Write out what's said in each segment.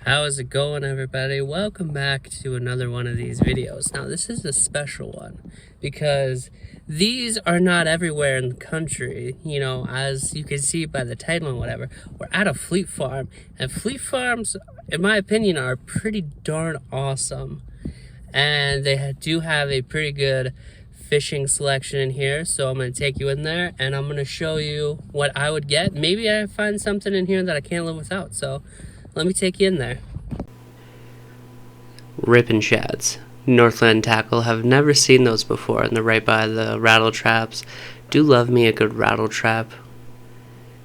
How is it going, everybody? Welcome back to another one of these videos. Now, this is a special one because these are not everywhere in the country. You know, as you can see by the title and whatever, we're at a fleet farm, and fleet farms, in my opinion, are pretty darn awesome. And they do have a pretty good fishing selection in here, so I'm going to take you in there and I'm going to show you what I would get. Maybe I find something in here that I can't live without, so let me take you in there. Rippin' shads. Northland tackle. Have never seen those before, and they're right by the rattle traps. Do love me a good rattle trap.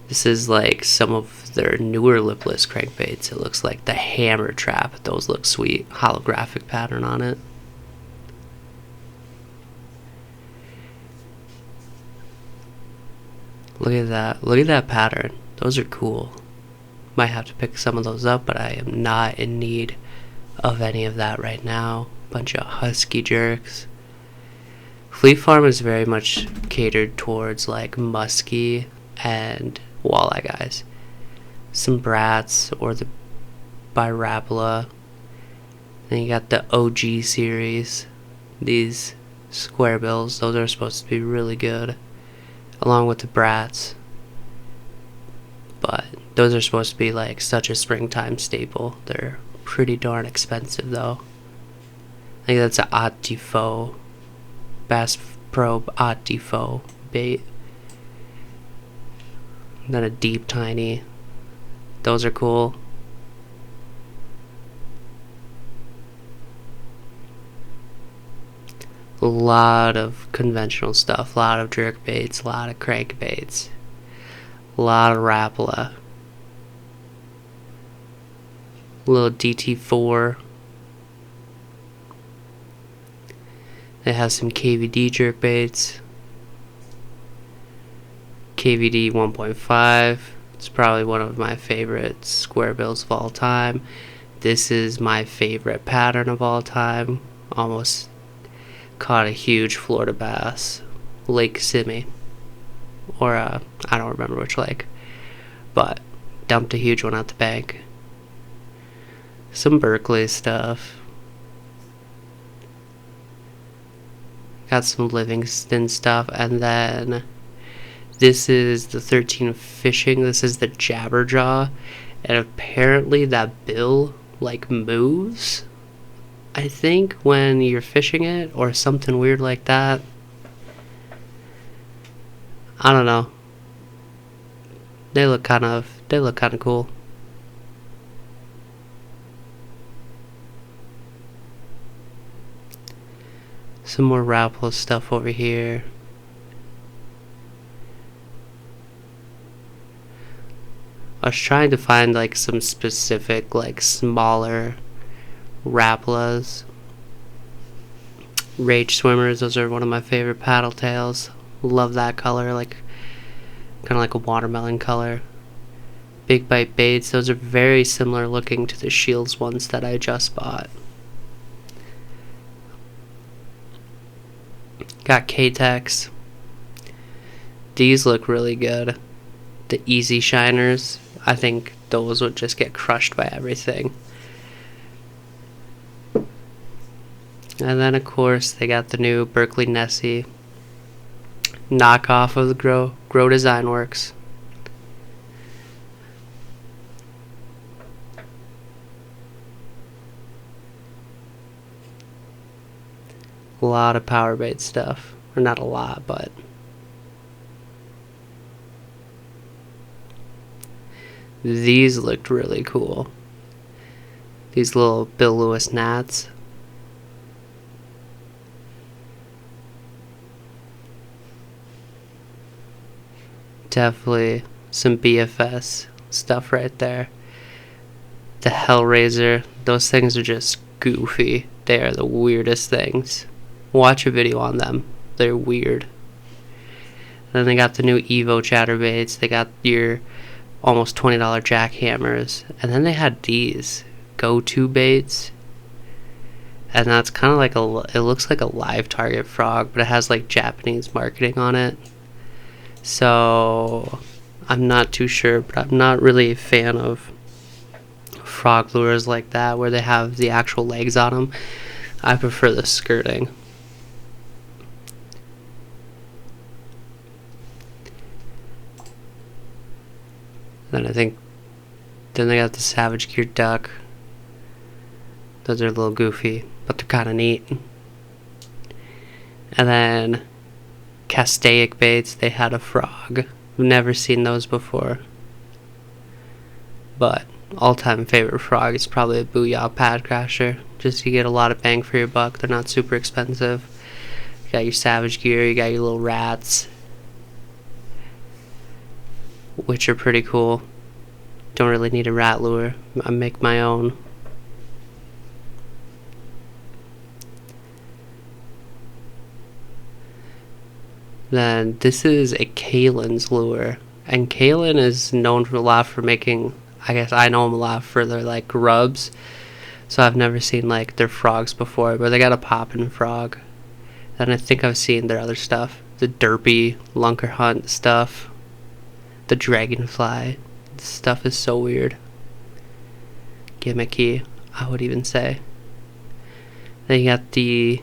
This is like some of their newer lipless crankbaits. It looks like the hammer trap. Those look sweet. Holographic pattern on it. Look at that. Look at that pattern. Those are cool. Might have to pick some of those up, but I am not in need of any of that right now. Bunch of husky jerks. Fleet Farm is very much catered towards like musky and walleye guys. Some brats or the Birapola. Then you got the OG series. These square bills, those are supposed to be really good, along with the brats. But those are supposed to be like such a springtime staple. They're pretty darn expensive though. I think that's an Haute Defaut, Bass Pro Haute Defaut bait. And then a deep tiny. Those are cool. A lot of conventional stuff, a lot of jerk baits, a lot of crank baits, a lot of Rapala. Little DT4. It has some KVD jerkbaits. KVD 1.5. It's probably one of my favorite square bills of all time. This is my favorite pattern of all time. Almost caught a huge Florida bass. Lake Simi. Or I don't remember which lake. But dumped a huge one out the bank. Some Berkeley stuff. Got some Livingston stuff. And then this is the 13 Fishing. This is the Jabberjaw. And apparently that bill like moves, I think, when you're fishing it or something weird like that. I don't know. They look kind of cool. Some more Rapala stuff over here. I was trying to find like some specific like smaller Rapalas. Rage Swimmers, those are one of my favorite paddle tails. Love that color, like kind of like a watermelon color. Big Bite Baits, those are very similar looking to the Shields ones that I just bought. Got K-Tex. These look really good. The Easy Shiners, I think those would just get crushed by everything. And then of course they got the new Berkeley Nessie, knockoff of the Grow Design Works. A lot of power bait stuff, or not a lot, but these looked really cool. These little Bill Lewis gnats. Definitely some BFS stuff right there. The Hellraiser, those things are just goofy. They are the weirdest things. Watch a video on them. They're weird. Then they got the new Evo chatterbaits. They got your almost $20 jackhammers. And then they had these go-to baits. And that's kind of like it looks like a live target frog, but it has like Japanese marketing on it. So I'm not too sure, but I'm not really a fan of frog lures like that where they have the actual legs on them. I prefer the skirting. Then they got the Savage Gear duck. Those are a little goofy, but they're kind of neat. And then Castaic baits, they had a frog. I've never seen those before. But all-time favorite frog is probably a Booyah Pad Crasher. Just you get a lot of bang for your buck. They're not super expensive. You got your Savage Gear, you got your little rats, which are pretty cool. Don't really need a rat lure. I make my own. Then this is a Kalen's lure, and Kalen is known for a lot for making, I guess I know them a lot for their like grubs, so I've never seen like their frogs before, but they got a poppin' frog. And I think I've seen their other stuff, the derpy lunker hunt stuff, the dragonfly. This stuff is so weird, gimmicky, I would even say. Then you got the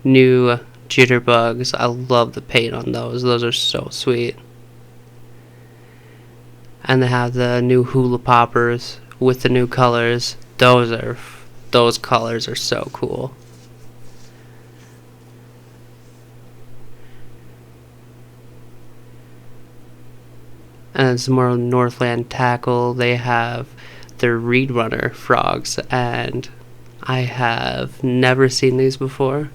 new jitterbugs. I love the paint on those. Those are so sweet. And they have the new hula poppers with the new colors. Those colors are so cool. And some more Northland tackle. They have their Reed Runner frogs, and I have never seen these before.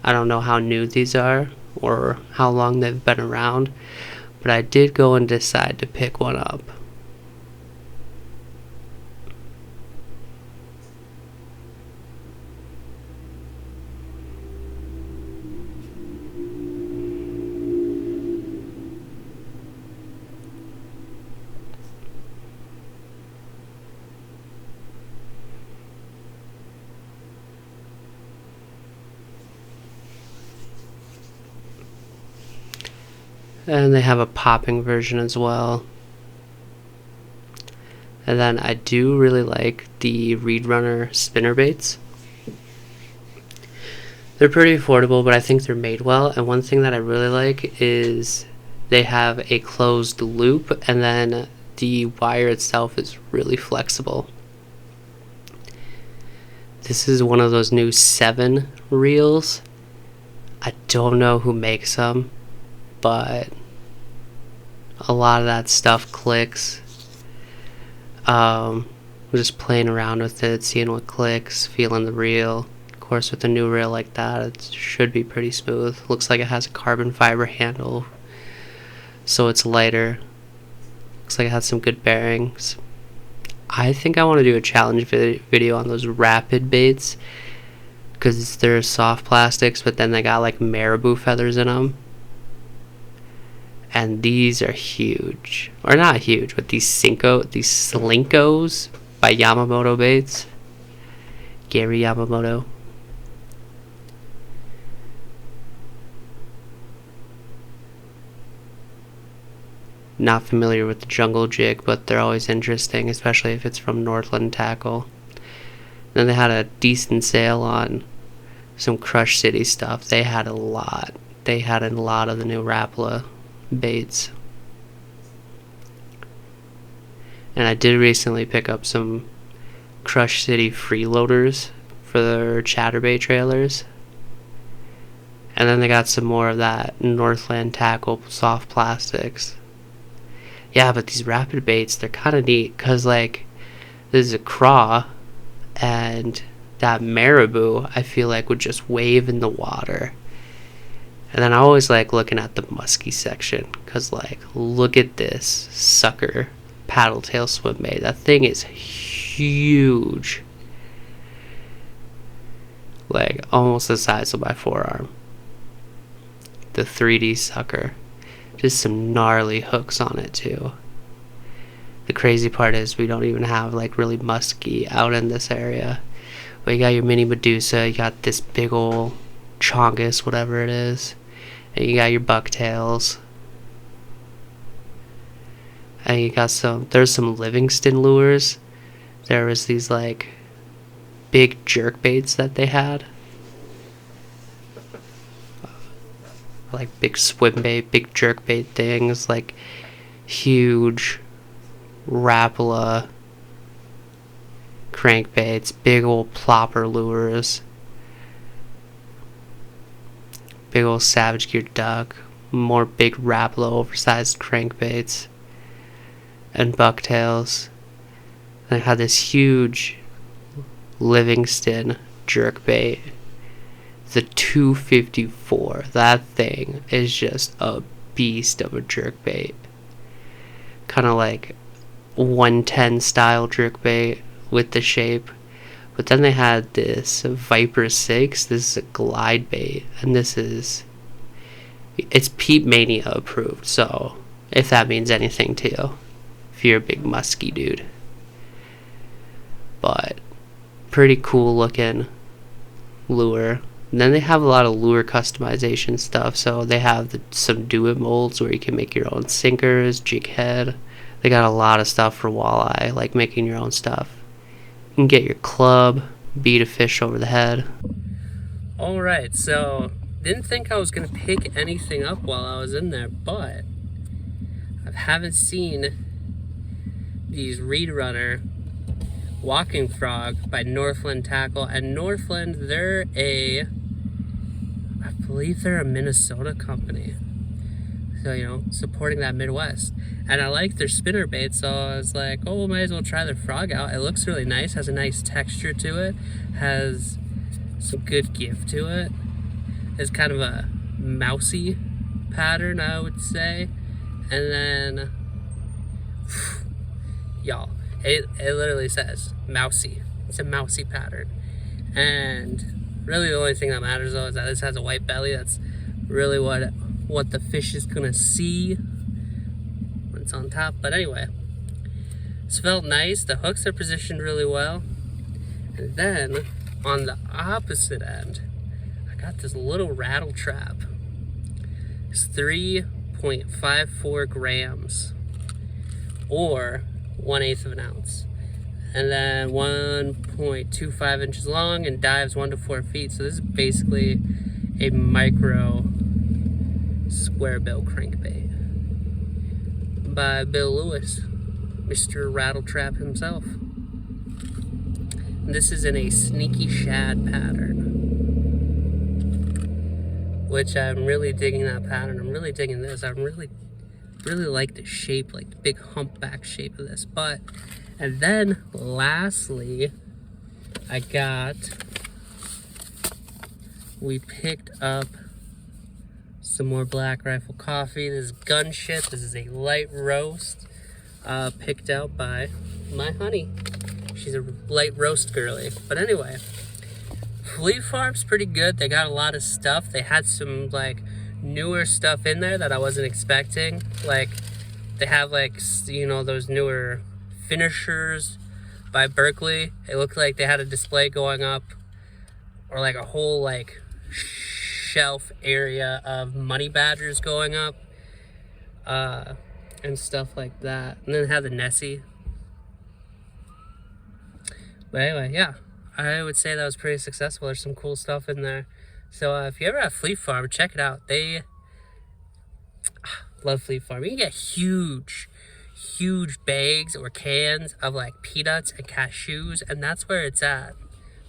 I don't know how new these are or how long they've been around, but I did go and decide to pick one up. And they have a popping version as well. And then I do really like the Reed Runner spinner baits. They're pretty affordable, but I think they're made well. And one thing that I really like is they have a closed loop, and then the wire itself is really flexible. This is one of those new 7 reels. I don't know who makes them, but a lot of that stuff clicks. We're just playing around with it, seeing what clicks, feeling the reel. Of course, with a new reel like that, it should be pretty smooth. Looks like it has a carbon fiber handle, so it's lighter. Looks like it has some good bearings. I think I want to do a challenge video on those rapid baits, because they're soft plastics, but then they got like marabou feathers in them. And these are huge. Or not huge, but these Slinkos by Yamamoto Baits. Gary Yamamoto. Not familiar with the jungle jig, but they're always interesting, especially if it's from Northland Tackle. Then they had a decent sale on some Crush City stuff. They had a lot. They had a lot of the new Rapala baits. And I did recently pick up some Crush City freeloaders for their chatterbait trailers. And then they got some more of that Northland Tackle soft plastics. Yeah, but these rapid baits, they're kind of neat, because like there's a craw, and that marabou I feel like would just wave in the water. And then I always like looking at the musky section, because like, look at this sucker paddle tail swim bait. That thing is huge, like almost the size of my forearm. The 3D sucker, just some gnarly hooks on it too. The crazy part is we don't even have like really musky out in this area. But you got your mini Medusa, you got this big ol' chongus, whatever it is, and you got your bucktails, and you got there's some Livingston lures. there was these like big jerk baits that they had, like big swim bait, big jerk bait things, like huge Rapala crankbaits, big old plopper lures, big old Savage Gear duck, more big Rapala oversized crankbaits, and bucktails. And I had this huge Livingston jerkbait, the 254. That thing is just a beast of a jerkbait. Kind of like 110 style jerkbait with the shape. But then they had this Viper 6. This is a glide bait, and it's Peep Mania approved, so if that means anything to you, if you're a big musky dude. But pretty cool looking lure. And then they have a lot of lure customization stuff, so they have some do-it molds where you can make your own sinkers, jig head. They got a lot of stuff for walleye, like making your own stuff. You can get your club, beat a fish over the head. Alright, so didn't think I was going to pick anything up while I was in there, but I haven't seen these Reed Runner Walking Frog by Northland Tackle. And Northland, I believe they're a Minnesota company. So, you know, supporting that Midwest. And I like their spinner bait, so I was like, oh, might as well try their frog out. It looks really nice, has a nice texture to it, has some good give to it. It's kind of a mousy pattern, I would say. And then, y'all, it literally says mousy. It's a mousy pattern. And really the only thing that matters though is that this has a white belly. That's really what the fish is gonna see when it's on top. But anyway, this felt nice. The hooks are positioned really well. And then on the opposite end, I got this little rattle trap. It's 3.54 grams, or 1/8 of an ounce, and then 1.25 inches long and dives 1 to 4 feet. So this is basically a micro square bill crankbait by Bill Lewis, Mr. Rattletrap himself. And this is in a sneaky shad pattern, which I'm really digging that pattern. I'm really digging this. I'm really like the shape, like the big humpback shape of this. And then lastly, we picked up some more Black Rifle coffee. This is gun shit. This is a light roast, picked out by my honey. She's a light roast girly. But anyway, Fleet Farm's pretty good. They got a lot of stuff. They had some like newer stuff in there that I wasn't expecting. Like they have like, you know, those newer finishers by Berkeley. It looked like they had a display going up, or like a whole like shelf area of money badgers going up, and stuff like that. And then they have the Nessie. But anyway, yeah, I would say that was pretty successful. There's some cool stuff in there. So if you ever have Fleet Farm, check it out. They love Fleet Farm. You can get huge bags or cans of like peanuts and cashews, and that's where it's at.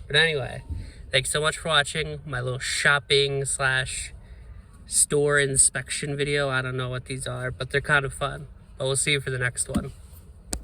But anyway, thanks so much for watching my little shopping / store inspection video. I don't know what these are, but they're kind of fun. But we'll see you for the next one.